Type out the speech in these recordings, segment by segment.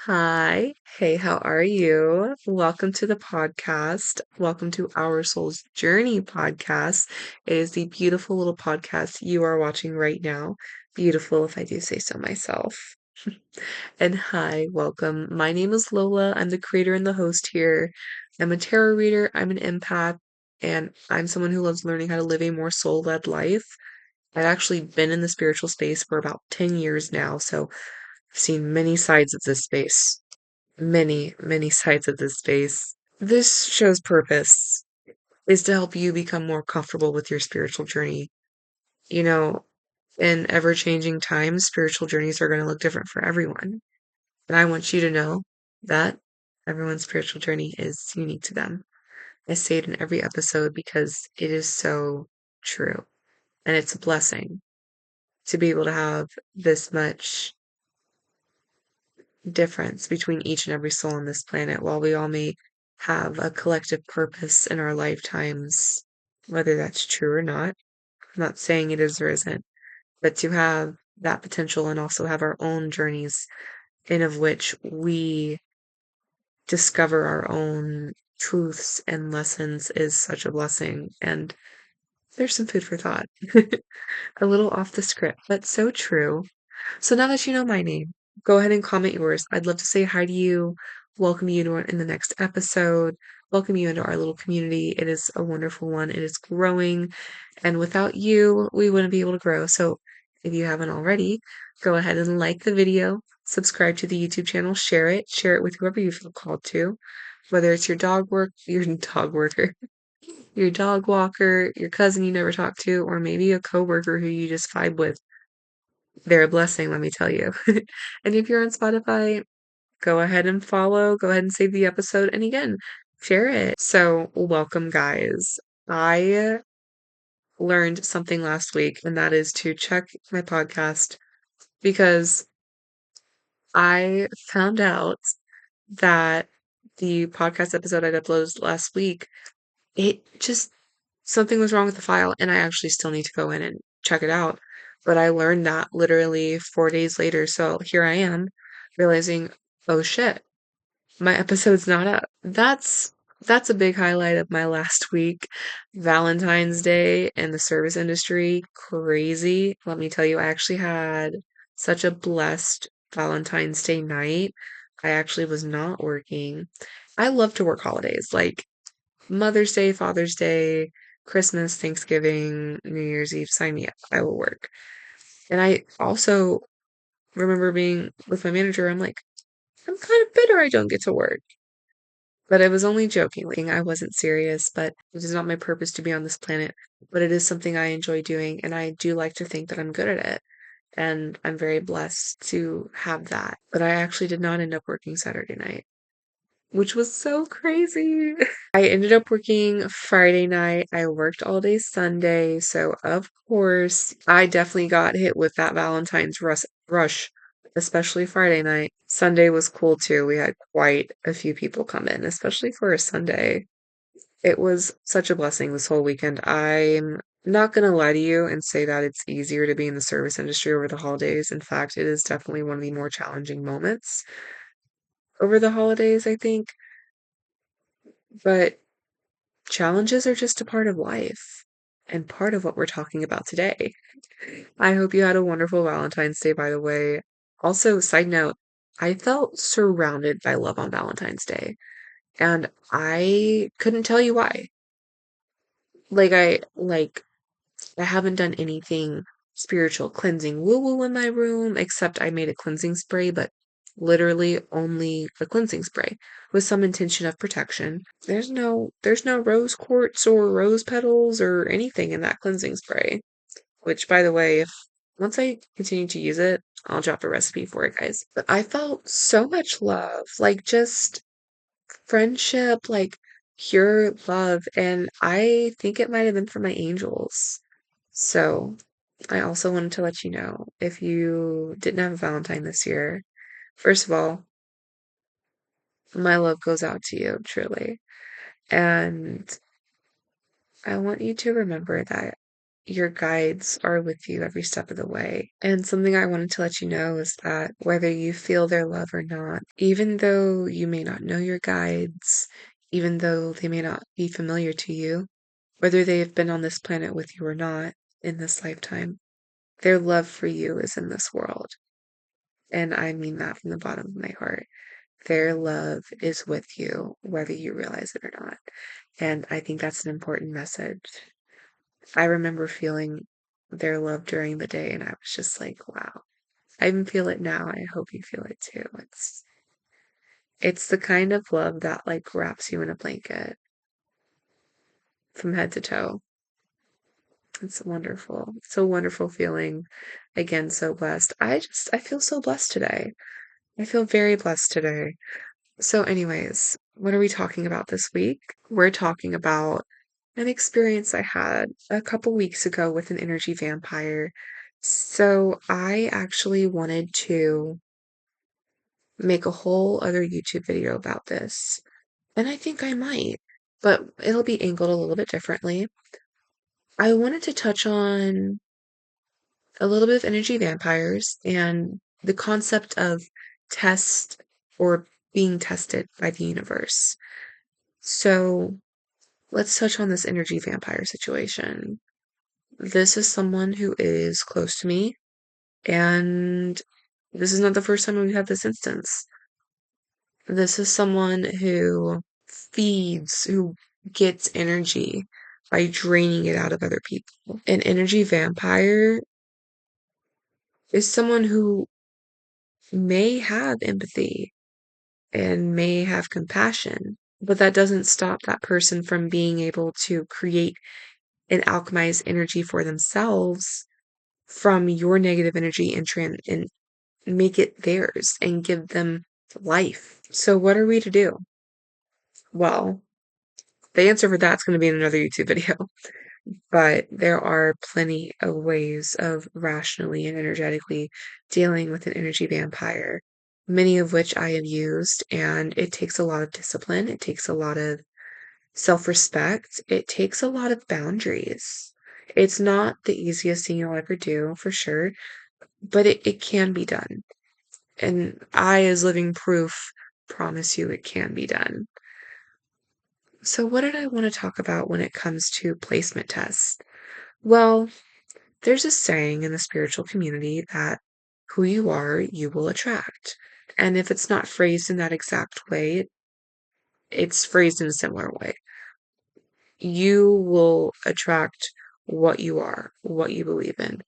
Hi. Hey, how are you? Welcome to the podcast. Welcome to Our Soul's Journey podcast. It is the beautiful little podcast you are watching right now. Beautiful, if I do say so myself. And hi, welcome. My name is Lola. I'm the creator and the host here. I'm a tarot reader, I'm an empath, and I'm someone who loves learning how to live a more soul-led life. I've actually been in the spiritual space for about 10 years now, so I've seen many sides of this space. Many sides of this space. This show's purpose is to help you become more comfortable with your spiritual journey. You know, in ever changing times, spiritual journeys are going to look different for everyone. And I want you to know that everyone's spiritual journey is unique to them. I say it in every episode because it is so true. And it's a blessing to be able to have this much difference between each and every soul on this planet. While we all may have a collective purpose in our lifetimes, whether that's true or not, I'm not saying it is or isn't, but to have that potential and also have our own journeys in of which we discover our own truths and lessons is such a blessing. And there's some food for thought. A little off the script, but so true. So now that you know my name, go ahead and comment yours. I'd love to say hi to you, welcome you to in the next episode, welcome you into our little community. It is a wonderful one. It is growing, and without you, we wouldn't be able to grow. So if you haven't already, go ahead and like the video, subscribe to the YouTube channel, share it with whoever you feel called to, whether it's your dog worker, your dog walker, your cousin you never talked to, or maybe a coworker who you just vibe with. They're a blessing, let me tell you. And if you're on Spotify, go ahead and follow, go ahead and save the episode, and again, share it. So, welcome, guys. I learned something last week, and that is to check my podcast because I found out that the podcast episode I'd uploaded last week, it just something was wrong with the file, and I actually still need to go in and check it out. But I learned that literally 4 days later. So here I am realizing, oh shit, my episode's not up. That's a big highlight of my last week. Valentine's Day and the service industry, crazy. Let me tell you, I actually had such a blessed Valentine's Day night. I actually was not working. I love to work holidays. Like Mother's Day, Father's Day, Christmas, Thanksgiving, New Year's Eve, sign me up. I will work. And I also remember being with my manager, I'm like, I'm kind of bitter I don't get to work. But I was only joking. Like, I wasn't serious, but it is not my purpose to be on this planet. But it is something I enjoy doing, and I do like to think that I'm good at it. And I'm very blessed to have that. But I actually did not end up working Saturday night, which was so crazy. I ended up working Friday night. I worked all day Sunday. So, of course, I definitely got hit with that Valentine's rush, especially Friday night. Sunday was cool too. We had quite a few people come in, especially for a Sunday. It was such a blessing this whole weekend. I'm not going to lie to you and say that it's easier to be in the service industry over the holidays. In fact, it is definitely one of the more challenging moments over the holidays, I think. But challenges are just a part of life and part of what we're talking about today. I hope you had a wonderful Valentine's Day, by the way. Also, side note, I felt surrounded by love on Valentine's Day, and I couldn't tell you why. Like I haven't done anything spiritual cleansing woo-woo in my room, except I made a cleansing spray, but literally only a cleansing spray with some intention of protection. There's no rose quartz or rose petals or anything in that cleansing spray. Which, by the way, if once I continue to use it, I'll drop a recipe for it, guys. But I felt so much love, like just friendship, like pure love, and I think it might have been from my angels. So, I also wanted to let you know if you didn't have a Valentine this year, first of all, my love goes out to you, truly. And I want you to remember that your guides are with you every step of the way. And something I wanted to let you know is that whether you feel their love or not, even though you may not know your guides, even though they may not be familiar to you, whether they have been on this planet with you or not in this lifetime, their love for you is in this world. And I mean that from the bottom of my heart. Their love is with you, whether you realize it or not. And I think that's an important message. I remember feeling their love during the day, and I was just like, wow. I even feel it now. I hope you feel it too. It's the kind of love that like wraps you in a blanket from head to toe. It's wonderful. It's a wonderful feeling. Again, so blessed. I feel so blessed today. I feel very blessed today. So, anyways, what are we talking about this week? We're talking about an experience I had a couple weeks ago with an energy vampire. So, I actually wanted to make a whole other YouTube video about this, and I think I might, but it'll be angled a little bit differently. I wanted to touch on a little bit of energy vampires and the concept of test or being tested by the universe. So, let's touch on this energy vampire situation. This is someone who is close to me, and this is not the first time we've had this instance. This is someone who gets energy by draining it out of other people. An energy vampire is someone who may have empathy and may have compassion, but that doesn't stop that person from being able to create and alchemize energy for themselves from your negative energy and make it theirs and give them life. So what are we to do? Well, the answer for that's going to be in another YouTube video, but there are plenty of ways of rationally and energetically dealing with an energy vampire, many of which I have used, and it takes a lot of discipline. It takes a lot of self-respect. It takes a lot of boundaries. It's not the easiest thing you'll ever do, for sure, but it can be done. And I, as living proof, promise you it can be done. So, what did I want to talk about when it comes to placement tests? Well, there's a saying in the spiritual community that who you are, you will attract. And if it's not phrased in that exact way, it's phrased in a similar way. You will attract what you are, what you believe in.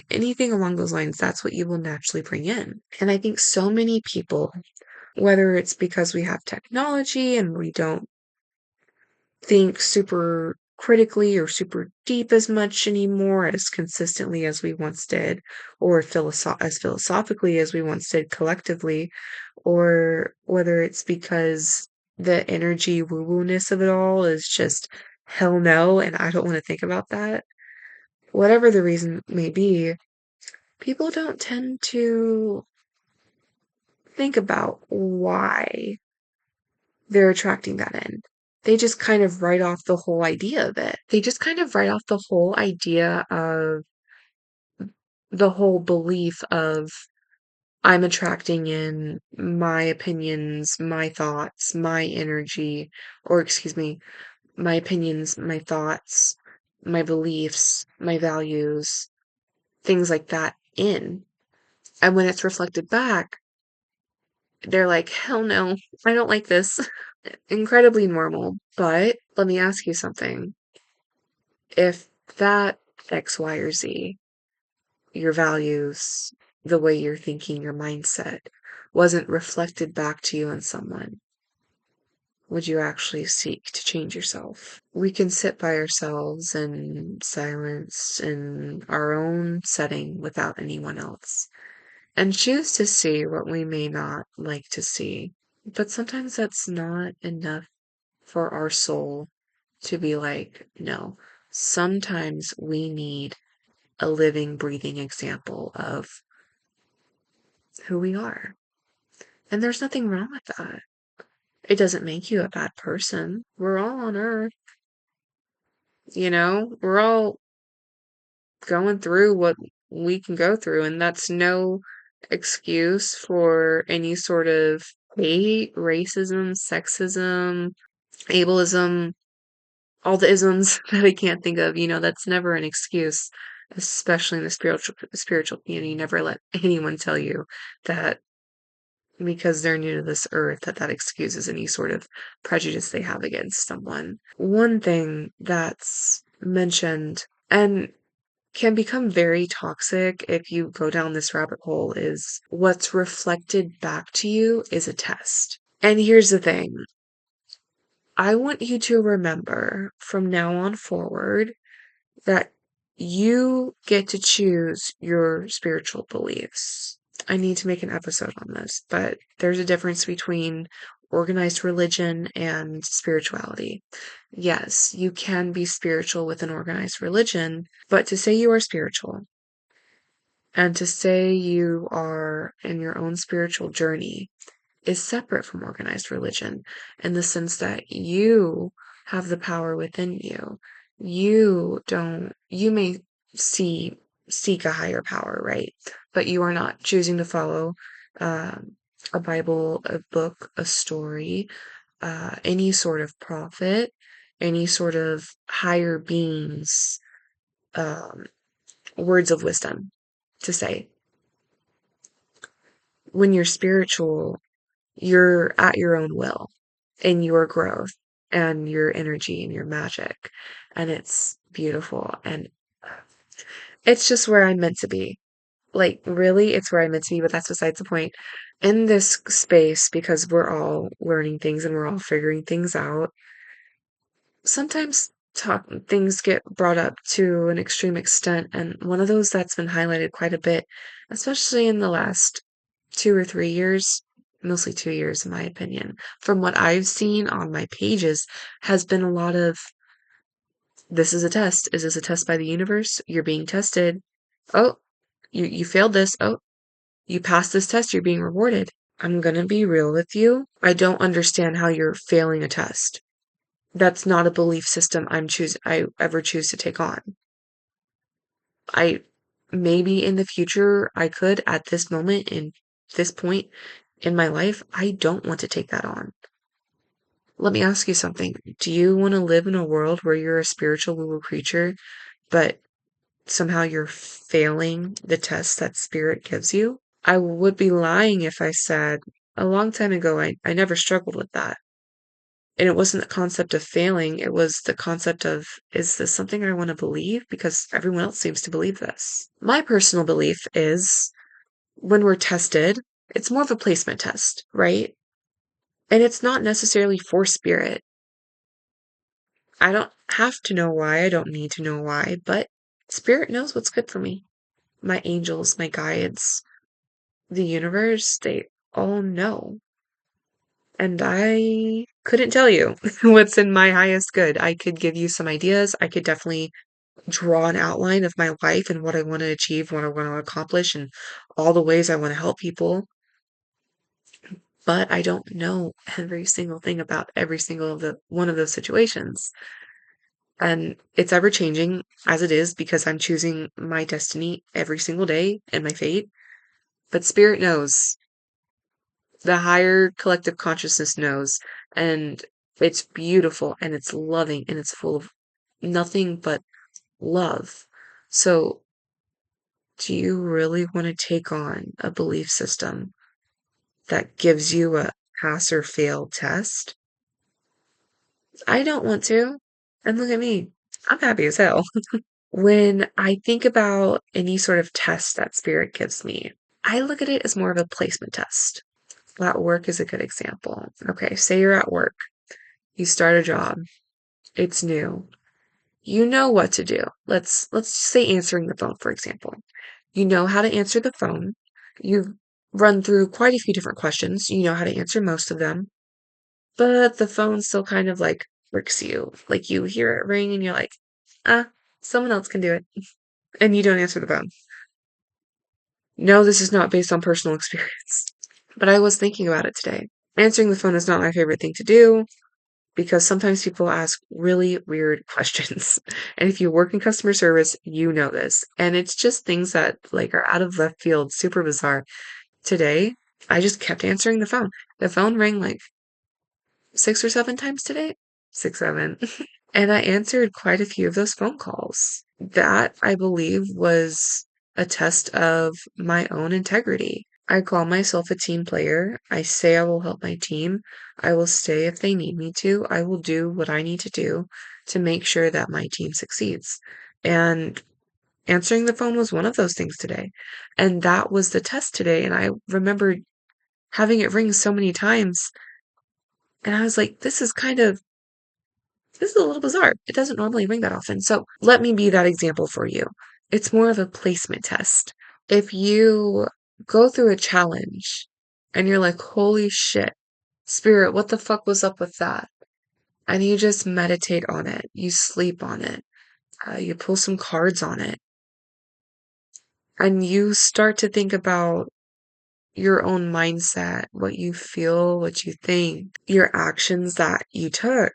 Anything along those lines, that's what you will naturally bring in. And I think so many people, whether it's because we have technology and we don't think super critically or super deep as much anymore as consistently as we once did, or as philosophically as we once did collectively, or whether it's because the energy woo-woo-ness of it all is just hell no, and I don't want to think about that. Whatever the reason may be, people don't tend to think about why they're attracting that in. They just kind of write off the whole idea of it. They just kind of write off the whole idea of the whole belief of I'm attracting in my opinions, my thoughts, my energy, or excuse me, my opinions, my thoughts, my beliefs, my values, things like that in. And when it's reflected back, they're like, hell no, I don't like this. Incredibly normal. But let me ask you something. If that X, Y, or Z, your values, the way you're thinking, your mindset, wasn't reflected back to you in someone, would you actually seek to change yourself? We can sit by ourselves in silence in our own setting without anyone else and choose to see what we may not like to see. But sometimes that's not enough for our soul to be like, no. Sometimes we need a living, breathing example of who we are. And there's nothing wrong with that. It doesn't make you a bad person. We're all on earth, we're all going through what we can go through, and that's no excuse for any sort of hate, racism, sexism, ableism, all the isms that I can't think of. That's never an excuse, especially in the spiritual community. Never let anyone tell you that because they're new to this earth that excuses any sort of prejudice they have against someone. One thing that's mentioned and can become very toxic if you go down this rabbit hole is what's reflected back to you is a test. And here's the thing. I want you to remember from now on forward that you get to choose your spiritual beliefs. I need to make an episode on this, but there's a difference between organized religion and spirituality. Yes, you can be spiritual with an organized religion, but to say you are spiritual and to say you are in your own spiritual journey is separate from organized religion in the sense that you have the power within you. You may see, seek a higher power, right? But you are not choosing to follow a Bible, a book, a story, any sort of prophet, any sort of higher beings, um, words of wisdom to say. When you're spiritual, you're at your own will in your growth and your energy and your magic. And it's beautiful. And it's just where I'm meant to be. Like, really, it's where I'm meant to be, but that's besides the point. In this space, because we're all learning things and we're all figuring things out, sometimes things get brought up to an extreme extent. And one of those that's been highlighted quite a bit, especially in the last 2 or 3 years, mostly 2 years in my opinion, from what I've seen on my pages, has been a lot of this is a test. Is this a test by the universe? You're being tested. Oh, you failed this. Oh, you passed this test. You're being rewarded. I'm gonna be real with you. I don't understand how you're failing a test. That's not a belief system I ever choose to take on. I maybe in the future I could at this moment in this point in my life, I don't want to take that on. Let me ask you something. Do you want to live in a world where you're a spiritual little creature, but somehow you're failing the test that spirit gives you? I would be lying if I said a long time ago I never struggled with that. And it wasn't the concept of failing, it was the concept of, is this something I want to believe? Because everyone else seems to believe this. My personal belief is when we're tested, it's more of a placement test, right? And it's not necessarily for spirit. I don't have to know why, I don't need to know why, but spirit knows what's good for me. My angels, my guides, the universe, they all know. And I couldn't tell you what's in my highest good. I could give you some ideas. I could definitely draw an outline of my life and what I want to achieve, what I want to accomplish, and all the ways I want to help people. But I don't know every single thing about every single of the one of those situations. And it's ever changing as it is because I'm choosing my destiny every single day and my fate. But spirit knows. The higher collective consciousness knows. And it's beautiful and it's loving and it's full of nothing but love. So, do you really want to take on a belief system that gives you a pass or fail test? I don't want to. And look at me. I'm happy as hell. When I think about any sort of test that spirit gives me, I look at it as more of a placement test. At work is a good example. Okay, say you're at work. You start a job. It's new. You know what to do. Let's say answering the phone, for example. You know how to answer the phone. You've run through quite a few different questions. You know how to answer most of them. But the phone still kind of like tricks you. Like you hear it ring and you're like, ah, someone else can do it. And you don't answer the phone. No, this is not based on personal experience. But I was thinking about it today. Answering the phone is not my favorite thing to do. because sometimes people ask really weird questions. And if you work in customer service, you know this. And it's just things that like are out of left field, super bizarre. Today, I just kept answering the phone. The phone rang like 6 or 7 times today. 6, 7. And I answered quite a few of those phone calls. That, I believe, was a test of my own integrity. I call myself a team player. I say I will help my team. I will stay if they need me to. I will do what I need to do to make sure that my team succeeds. And answering the phone was one of those things today. And that was the test today. And I remember having it ring so many times. And I was like, this is a little bizarre. It doesn't normally ring that often. So let me be that example for you. It's more of a placement test. If you go through a challenge and you're like, holy shit, spirit, what the fuck was up with that? And you just meditate on it, you sleep on it, you pull some cards on it, and you start to think about your own mindset, what you feel, what you think, your actions that you took.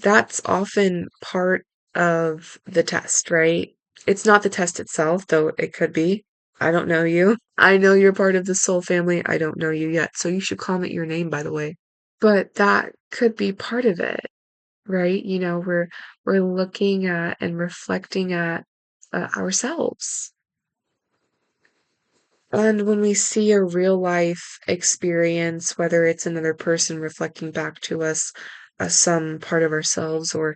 That's often part of the test, right? It's not the test itself, though it could be. I don't know you. I know you're part of the soul family. I don't know you yet. So you should call me your name, by the way. But that could be part of it, right? We're looking at and reflecting at ourselves. And when we see a real life experience, whether it's another person reflecting back to us some part of ourselves or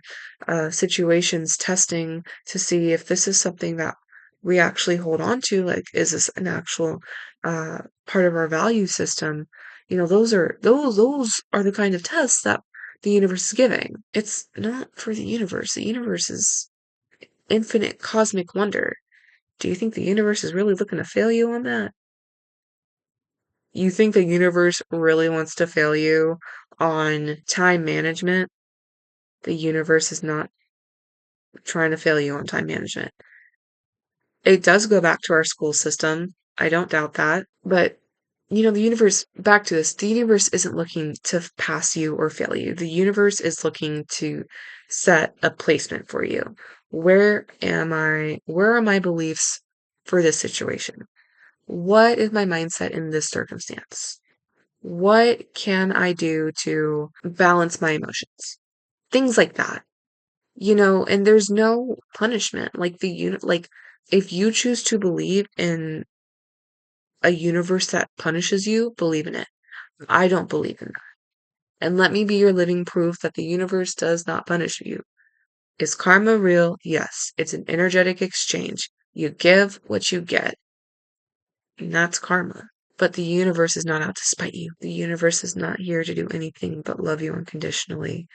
situations testing to see if this is something that we actually hold on to, like, is this an actual part of our value system? Those are the kind of tests that the universe is giving. It's not for the universe. The universe is infinite cosmic wonder. Do you think the universe is really looking to fail you on that? You think the universe really wants to fail you on time management? The universe is not trying to fail you on time management. It does go back to our school system. I don't doubt that. But, the universe, back to this, the universe isn't looking to pass you or fail you. The universe is looking to set a placement for you. Where are my beliefs for this situation? What is my mindset in this circumstance? What can I do to balance my emotions? Things like that. And there's no punishment. Like if you choose to believe in a universe that punishes you, believe in it. I don't believe in that. And let me be your living proof that the universe does not punish you. Is karma real? Yes. It's an energetic exchange. You give what you get, and that's karma. But the universe is not out to spite you. The universe is not here to do anything but love you unconditionally,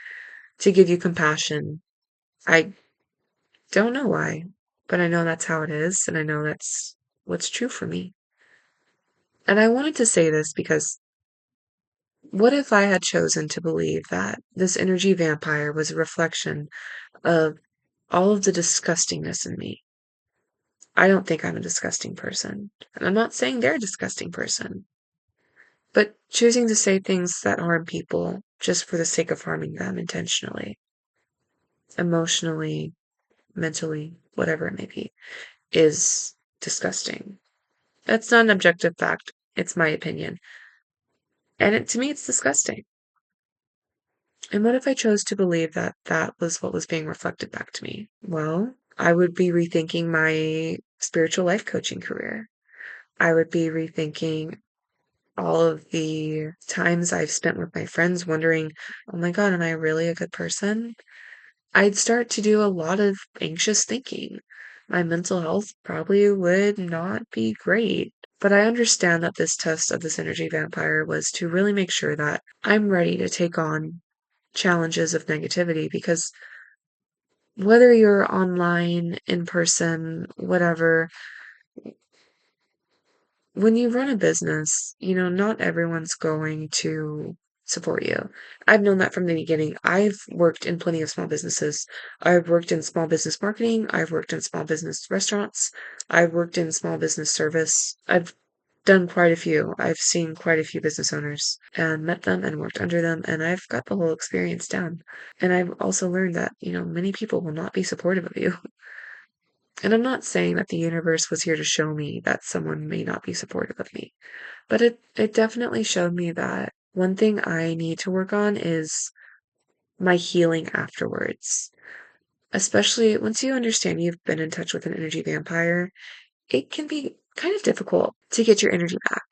to give you compassion. I don't know why, but I know that's how it is, and I know that's what's true for me. And I wanted to say this because what if I had chosen to believe that this energy vampire was a reflection of all of the disgustingness in me? I don't think I'm a disgusting person. And I'm not saying they're a disgusting person. But choosing to say things that harm people just for the sake of harming them intentionally, emotionally, mentally, whatever it may be, is disgusting. That's not an objective fact. It's my opinion. And to me, it's disgusting. And what if I chose to believe that that was what was being reflected back to me? Well, I would be rethinking my spiritual life coaching career. I would be rethinking all of the times I've spent with my friends wondering, oh my God, am I really a good person? I'd start to do a lot of anxious thinking. My mental health probably would not be great. But I understand that this test of this energy vampire was to really make sure that I'm ready to take on challenges of negativity because whether you're online, in person, whatever, when you run a business, not everyone's going to support you. I've known that from the beginning. I've worked in plenty of small businesses. I've worked in small business marketing. I've worked in small business restaurants. I've worked in small business service. I've done quite a few. I've seen quite a few business owners and met them and worked under them, and I've got the whole experience down. And I've also learned that, many people will not be supportive of you. And I'm not saying that the universe was here to show me that someone may not be supportive of me, but it definitely showed me that one thing I need to work on is my healing afterwards. Especially once you understand you've been in touch with an energy vampire, it can be kind of difficult to get your energy back.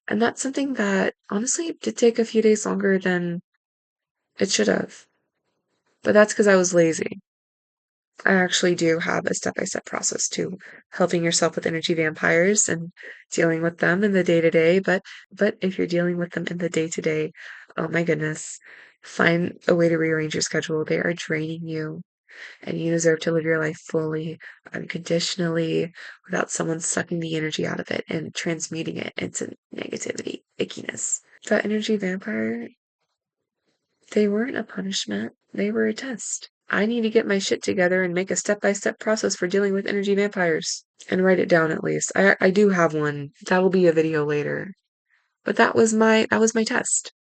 And that's something that honestly did take a few days longer than it should have. But that's because I was lazy. I actually do have a step-by-step process to helping yourself with energy vampires and dealing with them in the day-to-day. But if you're dealing with them in the day-to-day, oh my goodness, find a way to rearrange your schedule. They are draining you, and you deserve to live your life fully, unconditionally, without someone sucking the energy out of it and transmuting it into negativity, ickiness. That energy vampire, they weren't a punishment, they were a test. I need to get my shit together and make a step-by-step process for dealing with energy vampires. And write it down at least. I do have one. That'll be a video later. But that was my test.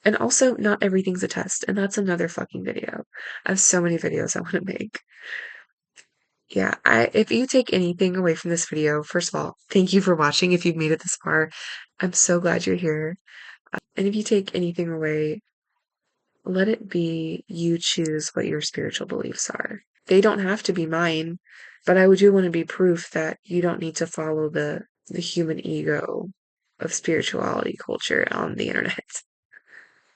And also, not everything's a test, and that's another fucking video. I have so many videos I want to make. Yeah, if you take anything away from this video, first of all, thank you for watching if you've made it this far. I'm so glad you're here. And if you take anything away, let it be you choose what your spiritual beliefs are. They don't have to be mine, but I do want to be proof that you don't need to follow the human ego of spirituality culture on the internet.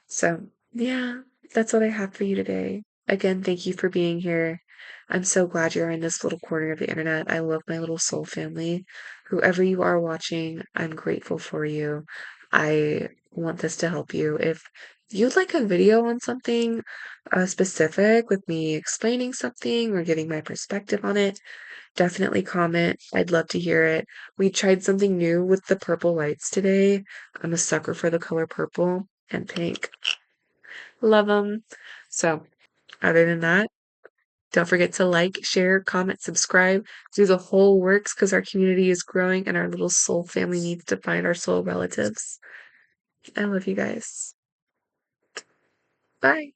So, yeah, that's what I have for you today. Again, thank you for being here. I'm so glad you're in this little corner of the internet. I love my little soul family. Whoever you are watching, I'm grateful for you. I want this to help you. If you'd like a video on something specific with me explaining something or giving my perspective on it, definitely comment. I'd love to hear it. We tried something new with the purple lights today. I'm a sucker for the color purple and pink. Love them. So, other than that, don't forget to like, share, comment, subscribe, do the whole works because our community is growing and our little soul family needs to find our soul relatives. I love you guys. Bye.